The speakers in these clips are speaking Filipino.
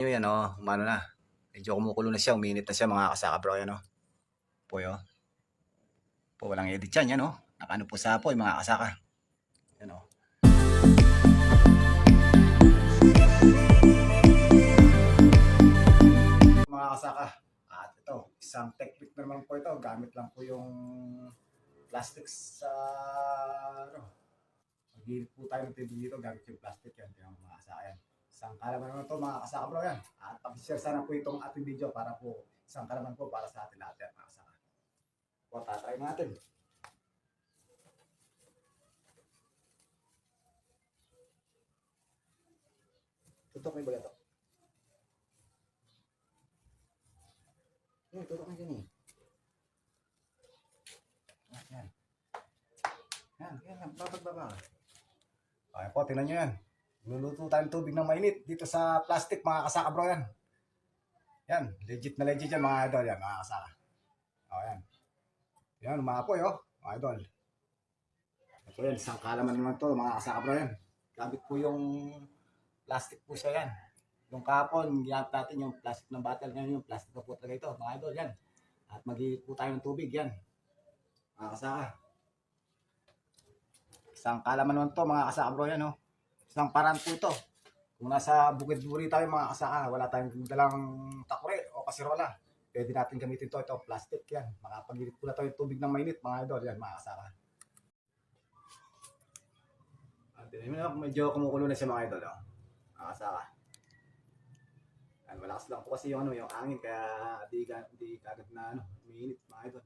Yan umano na. Medyo kumukulo na siya, uminit na siya mga kasaka bro, yan po Po, walang edit yan, yan Nakano po sa po, mga kasaka. Yan mga kasaka. At ito, isang technique naman po ito. Gamit lang po yung plastics sa Mag-iinit po tayo ng table dito, gamit yung plastic yan, yung mga kasaka yan. Isang kalaman naman ito mga kasaka bro yan. At pag-share sana po itong ating video para po isang kalaman po para sa atin lahat yan mga kasaka. Po, tatry natin. Tutok mo yung baga ito. Tutok mo yun Yan. Yan. Babag. Okay po, tingnan nyo yan. Luluto tayo ng tubig ng mainit dito sa plastic mga kasaka bro yan. Yan, legit yan mga idol yan mga kasaka. O yan. Yan, umapoy mga idol. Ito yan, isang kalaman naman to mga kasaka bro yan. Gamit po yung plastic po siya yan. Yung kapon, ginamit natin yung plastic ng bottle. Ngayon yung plastic na po talaga ito mga idol yan. At mag-iit po tayo ng tubig yan. Mga kasaka. Isang kalaman naman to mga kasaka bro yan Isang paraan po ito. Kung nasa bukid-buri tayo mga kasaka, wala tayong dalang takure o kasirola. Pwede natin gamitin ito plastic yan. Makapag-iit po na tayo tubig ng mainit mga idol yan mga kasaka. At medyo kumukulo na siya mga idol mga kasaka. Yan, malakas lang po kasi yung angin kaya di kagad na umiinit mga idol.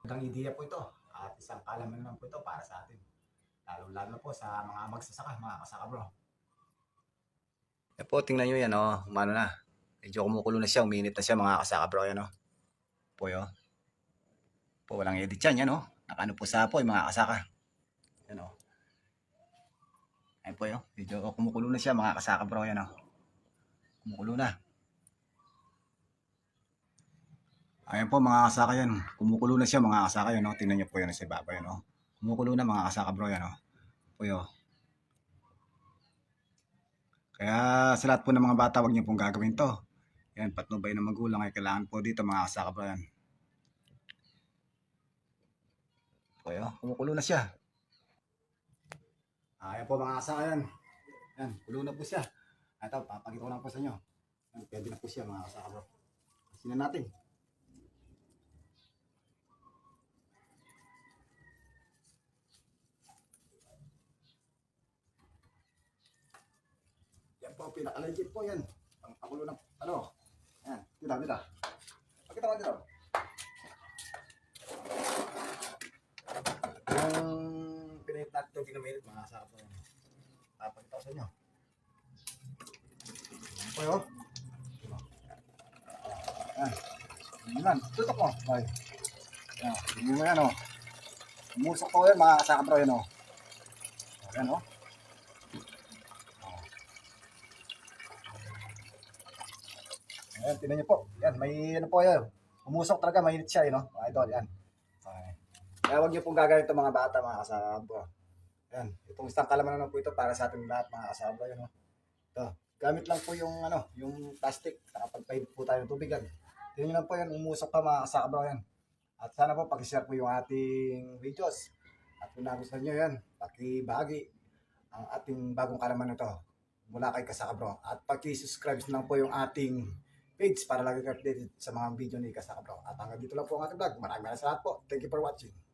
Magandang idea po ito at isang kalaman naman po ito para sa atin. Lalo na po sa mga magsasaka, mga kasaka bro. Yan po, tingnan nyo yan umano na. Medyo kumukulo na siya, uminit na siya mga kasaka bro yan Po Po, walang edit yan Nakano po sa po mga kasaka. Yan Ayan po medyo kumukulo na siya mga kasaka bro yan Kumukulo na. Ayan po mga kasaka yan. Kumukulo na siya mga kasaka yan Tingnan nyo po yan sa baba yan Kumukulo na mga kasaka bro yan po Kaya sa lahat po ng mga bata, wag niyo pong gagawin to. Yan, patnubay ng magulang ay kailangan po dito mga kasaka bro yan. Po kumukulo na siya. Ayan po mga kasaka yan. Yan, kulo na po siya. Ito, papakita ko lang po sa inyo. Yan, pwede na po siya mga kasaka bro. Sinan natin. Yan po, pinaka-legit po yan. Ang pakulo ng Yan, dito. Pakita ko dito. Yung pinahit natin ito, ginamilit mga kasaka po yan. Papakita ko sa inyo. Yan po Yan, tutok mo. Yan, hindi mo yan Umusok po yan mga kasaka bro yan Yan Ayan, tinan niyo po. Yan, may po yan. Umusok talaga, mainit siya mga idol, yan. Okay. Kaya huwag niyo pong gagawin ito mga bata, mga kasabro. Yan, itong isang kalaman naman po ito para sa ating lahat mga kasabro. Yan Ito, gamit lang po yung yung plastic. Nakapagpahid po tayo ng tubig yan. Tingnan niyo lang po yan, umusok pa mga kasabro yan. At sana po pag-share po yung ating videos. At kung nagustuhan niyo yan, paki-bahagi ang ating bagong kalaman nito mula kay Kasaka Bro. At paki-subscribe lang po yung ating page para lagi ka updated sa mga video ni Kasaka Bro. At hanggang dito lang po ang ating vlog. Maraming salamat po. Thank you for watching.